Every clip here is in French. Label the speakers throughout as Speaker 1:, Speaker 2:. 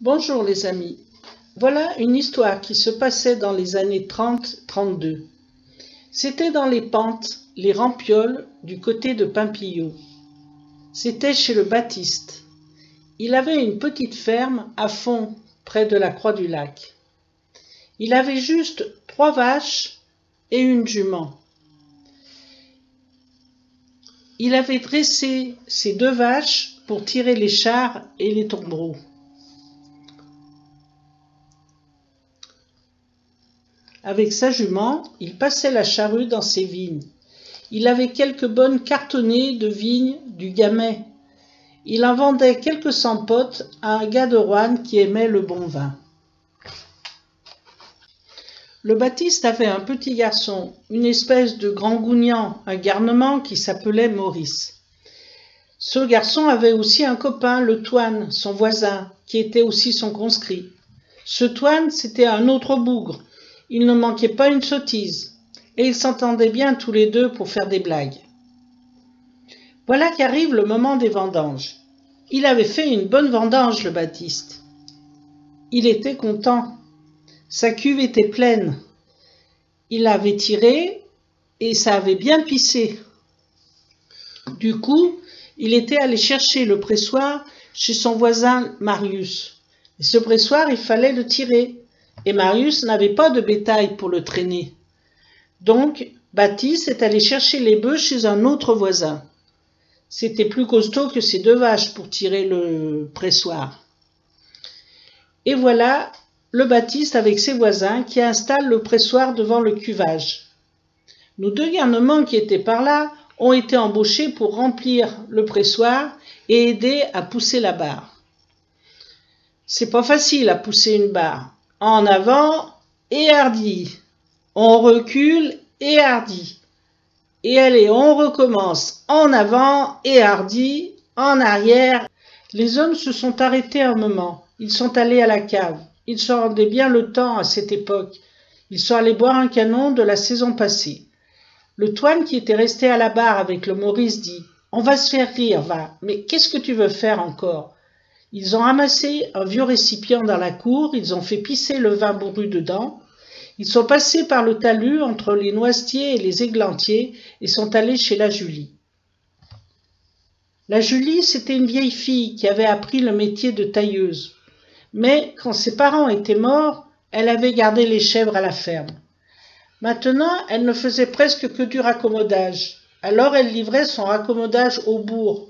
Speaker 1: Bonjour les amis, voilà une histoire qui se passait dans les années 30-32. C'était dans les pentes, les Rampioles, du côté de Pimpillot. C'était chez le Baptiste. Il avait une petite ferme à fond, près de la Croix du Lac. Il avait juste 3 vaches et une jument. Il avait dressé ces 2 vaches pour tirer les charres et les tombereaux. Avec sa jument, il passait la charrue dans ses vignes. Il avait quelques bonnes cartonnées de vignes du Gamay. Il en vendait quelques cent potes à un gars de Roanne qui aimait le bon vin. Le Baptiste avait un petit garçon, une espèce de grand gougnan, un garnement qui s'appelait Maurice. Ce garçon avait aussi un copain, le Toine, son voisin, qui était aussi son conscrit. Ce Toine, c'était un autre bougre. Il ne manquait pas une sottise, et ils s'entendaient bien tous les deux pour faire des blagues. Voilà qu'arrive le moment des vendanges. Il avait fait une bonne vendange, le Baptiste. Il était content. Sa cuve était pleine. Il avait tiré, et ça avait bien pissé. Du coup, il était allé chercher le pressoir chez son voisin Marius. Et ce pressoir, il fallait le tirer. Et Marius n'avait pas de bétail pour le traîner. Donc, Baptiste est allé chercher les bœufs chez un autre voisin. C'était plus costaud que ces 2 vaches pour tirer le pressoir. Et voilà le Baptiste avec ses voisins qui installent le pressoir devant le cuvage. Nos 2 garnements qui étaient par là ont été embauchés pour remplir le pressoir et aider à pousser la barre. C'est pas facile à pousser une barre. En avant et hardi. On recule et hardi. Et allez, on recommence. En avant et hardi. En arrière. Les hommes se sont arrêtés un moment. Ils sont allés à la cave. Ils se rendaient bien le temps à cette époque. Ils sont allés boire un canon de la saison passée. Le Toine qui était resté à la barre avec le Maurice dit « On va se faire rire, va. Mais qu'est-ce que tu veux faire encore ?» Ils ont ramassé un vieux récipient dans la cour, ils ont fait pisser le vin bourru dedans, ils sont passés par le talus entre les noisetiers et les églantiers et sont allés chez la Julie. La Julie, c'était une vieille fille qui avait appris le métier de tailleuse. Mais quand ses parents étaient morts, elle avait gardé les chèvres à la ferme. Maintenant, elle ne faisait presque que du raccommodage. Alors elle livrait son raccommodage au bourg.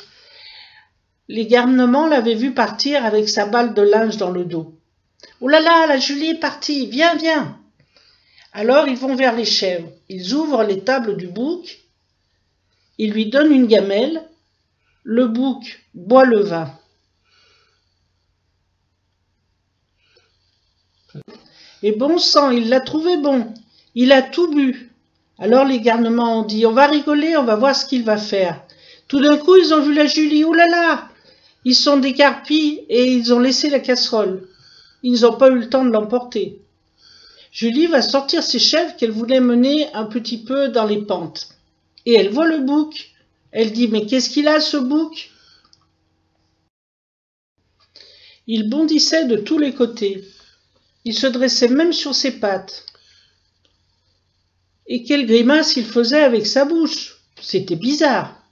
Speaker 1: Les garnements l'avaient vue partir avec sa balle de linge dans le dos. « Oh là là, la Julie est partie, viens, viens !» Alors ils vont vers les chèvres, ils ouvrent les tables du bouc, ils lui donnent une gamelle, le bouc boit le vin. Et bon sang, il l'a trouvé bon, il a tout bu. Alors les garnements ont dit « On va rigoler, on va voir ce qu'il va faire. » Tout d'un coup, ils ont vu la Julie, « Oh là là !» Ils sont décarpis et ils ont laissé la casserole. Ils n'ont pas eu le temps de l'emporter. Julie va sortir ses chèvres qu'elle voulait mener un petit peu dans les pentes. Et elle voit le bouc. Elle dit « Mais qu'est-ce qu'il a, ce bouc ?» Il bondissait de tous les côtés. Il se dressait même sur ses pattes. Et quelle grimace il faisait avec sa bouche. C'était bizarre.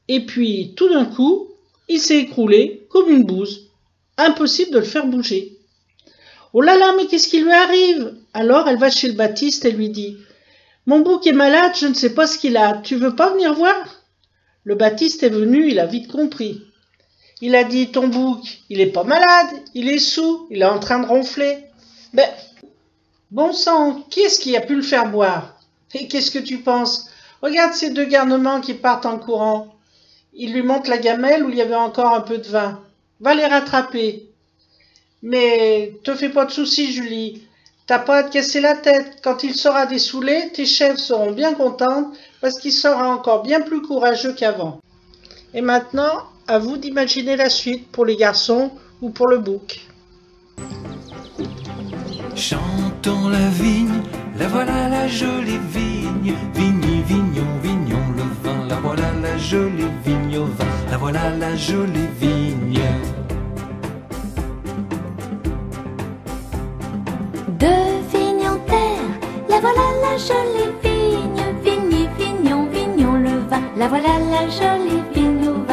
Speaker 1: Et puis, tout d'un coup, il s'est écroulé comme une bouse. Impossible de le faire bouger. « Oh là là, mais qu'est-ce qui lui arrive ?» Alors elle va chez le Baptiste et lui dit « Mon bouc est malade, je ne sais pas ce qu'il a. Tu veux pas venir voir ?» Le Baptiste est venu, il a vite compris. Il a dit « Ton bouc, il est pas malade, il est saoul, il est en train de ronfler. » Ben, bon sang, qui est-ce qui a pu le faire boire? Et qu'est-ce que tu penses? Regarde ces 2 garnements qui partent en courant. Il lui montre la gamelle où il y avait encore un peu de vin. Va les rattraper. Mais te fais pas de soucis, Julie. T'as pas à te casser la tête. Quand il sera dessoulé, tes chèvres seront bien contentes parce qu'il sera encore bien plus courageux qu'avant. Et maintenant, à vous d'imaginer la suite pour les garçons ou pour le bouc.
Speaker 2: Chantons la vigne, la voilà la jolie vigne. Vigne, vignon, vignon, le vin. La voilà la jolie vigne au vin. La voilà la jolie vigne.
Speaker 3: Deux vignes en terre, la voilà la jolie vigne. Vigny, vignon, vignon le vin, la voilà la jolie vigne.